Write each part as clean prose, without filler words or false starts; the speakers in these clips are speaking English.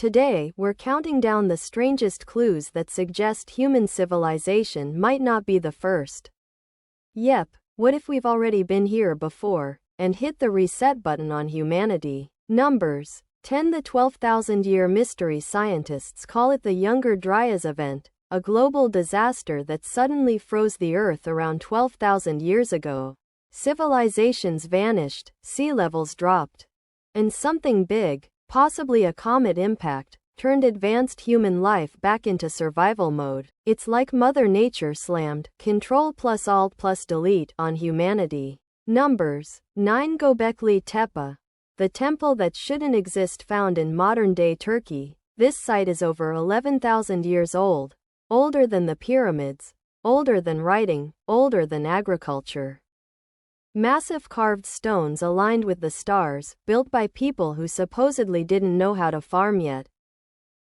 Today, we're counting down the strangest clues that suggest human civilization might not be the first. Yep, what if we've already been here before, and hit the reset button on humanity? Numbers 10. The 12,000-year mystery. Scientists call it the Younger Dryas event, a global disaster that suddenly froze the Earth around 12,000 years ago. Civilizations vanished, sea levels dropped, and something big, possibly a comet impact, turned advanced human life back into survival mode. It's like Mother Nature slammed Ctrl+Alt+Delete on humanity. Numbers 9. Göbekli Tepe, the temple that shouldn't exist, found in modern-day Turkey. This site is over 11,000 years old, older than the pyramids, older than writing, older than agriculture. Massive carved stones aligned with the stars, built by people who supposedly didn't know how to farm yet.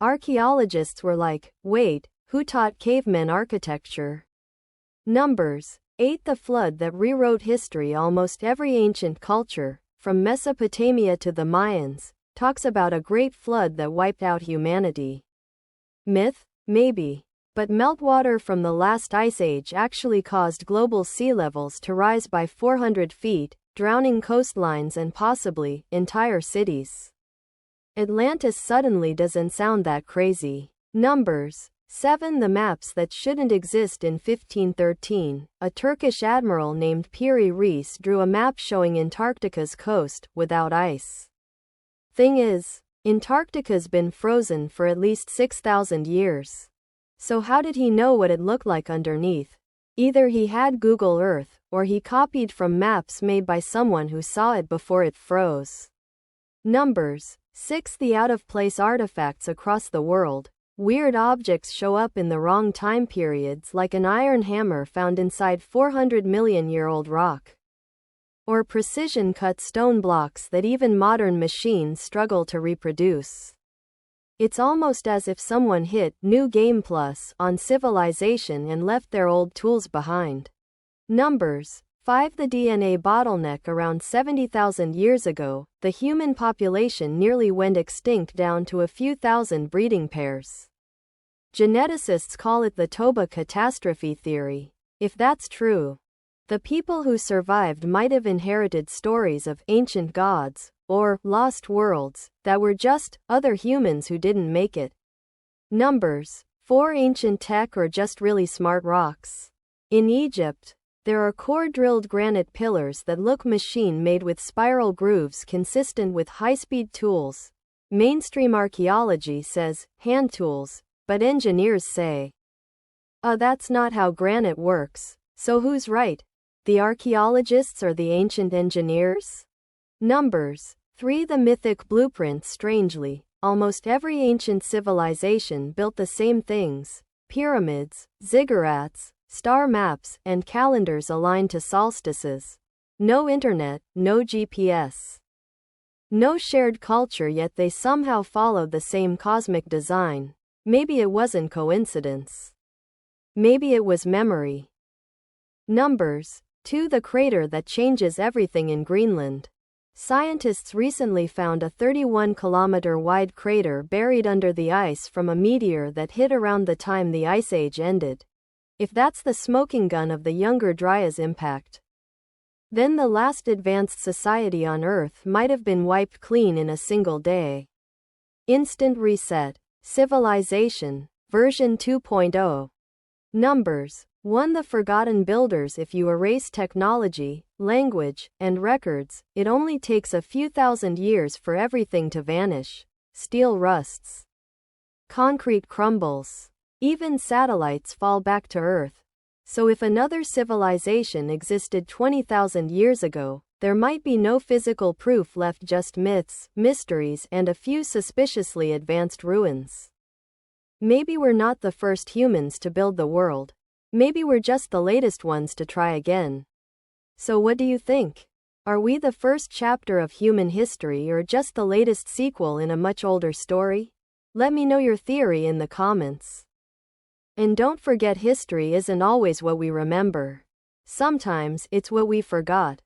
Archaeologists were like, wait, who taught cavemen architecture? Numbers 8. The flood that rewrote history. Almost every ancient culture, from Mesopotamia to the Mayans, talks about a great flood that wiped out humanity. Myth? Maybe. But meltwater from the last ice age actually caused global sea levels to rise by 400 feet, drowning coastlines and possibly entire cities. Atlantis suddenly doesn't sound that crazy. Numbers 7. The maps that shouldn't exist. In 1513, a Turkish admiral named Piri Reis drew a map showing Antarctica's coast, without ice. Thing is, Antarctica's been frozen for at least 6,000 years. So how did he know what it looked like underneath? Either he had Google Earth, or he copied from maps made by someone who saw it before it froze. Numbers 6. The out-of-place artifacts across the world. Weird objects show up in the wrong time periods, like an iron hammer found inside 400-million-year-old rock. Or precision-cut stone blocks that even modern machines struggle to reproduce. It's almost as if someone hit New Game Plus on Civilization and left their old tools behind. Numbers 5. The DNA bottleneck. Around 70,000 years ago, the human population nearly went extinct down to a few thousand breeding pairs. Geneticists call it the Toba catastrophe theory. If that's true, the people who survived might have inherited stories of ancient gods, or lost worlds, that were just other humans who didn't make it. Numbers 4. Ancient tech or just really smart rocks. In Egypt, there are core-drilled granite pillars that look machine-made with spiral grooves consistent with high-speed tools. Mainstream archaeology says hand tools, but engineers say, that's not how granite works. So who's right? The archaeologists or the ancient engineers? Numbers 3. The mythic blueprint. Strangely, almost every ancient civilization built the same things: pyramids, ziggurats, star maps, and calendars aligned to solstices. No internet, no GPS. No shared culture, yet they somehow followed the same cosmic design. Maybe it wasn't coincidence. Maybe it was memory. Numbers 2. The crater that changes everything. In Greenland, scientists recently found a 31-kilometer-wide crater buried under the ice from a meteor that hit around the time the Ice Age ended. If that's the smoking gun of the Younger Dryas impact, then the last advanced society on Earth might have been wiped clean in a single day. Instant reset. Civilization, version 2.0. Numbers 1. The forgotten builders. If you erase technology, language, and records, it only takes a few thousand years for everything to vanish. Steel rusts. Concrete crumbles. Even satellites fall back to Earth. So if another civilization existed 20,000 years ago, there might be no physical proof left, just myths, mysteries, and a few suspiciously advanced ruins. Maybe we're not the first humans to build the world. Maybe we're just the latest ones to try again. So what do you think? Are we the first chapter of human history or just the latest sequel in a much older story? Let me know your theory in the comments. And don't forget, history isn't always what we remember. Sometimes it's what we forgot.